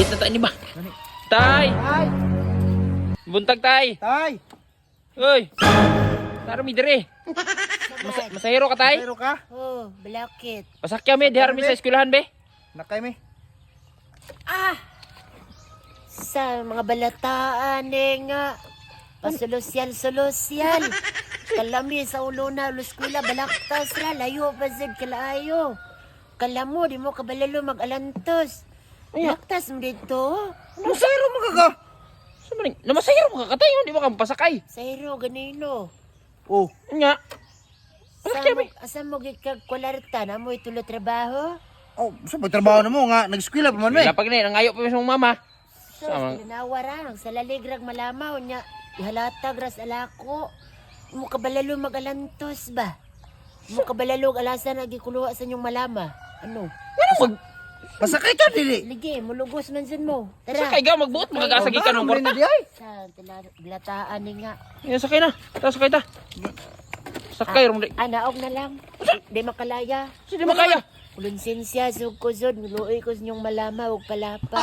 Bait na tayo ni ba? Tay! Tay! Buntag tay! Tay! Uy! Tara mi dire. Masahiro ka tay? Pero ka? Oh, balakit. Pasakya mi dihar mi sa eskwelahan be. Nakay mi. Sa mga balataan nga. Pasulusyal-sulusyal. Kalami sa ulo na, luskwila, balaktas ra, layo pa zid kalaayo. Kalamo, di mo kabalalo mag-alantos. Balaktas mo dito. Masayro mo ka. Samaling, namasahiro mo ka katay, di ba ka pasakay? Sayro, ganino. Oh, Nga. Asa mo gikagkularta na mo itulo trabaho? oh, sa pagtrabaho na mo nga, nag-eskwela pa man, Wala pag na, nangayo pa yung mama. So, linawara, sa laligrag malamaw niya, ihalatag ras alako. Mo kabalalo mag-alantos ba? Mo kabalalo alasan nagikuluwa sa inyong malama. Ano? Mag Pasakay ka dili. Ligi, mulugos man dyan mo. Tara. sakay ka, magbuot, magkakasagi ka ng kwarta. Sa balataan ni nga. Yan, sakay na. Tara, sakay ta. Sakay, Romde. Naog na lang. Di makalaya. Hindi makaya. Kulunsensya, sugkusod, luoy ko sa inyong malama, huwag palapa.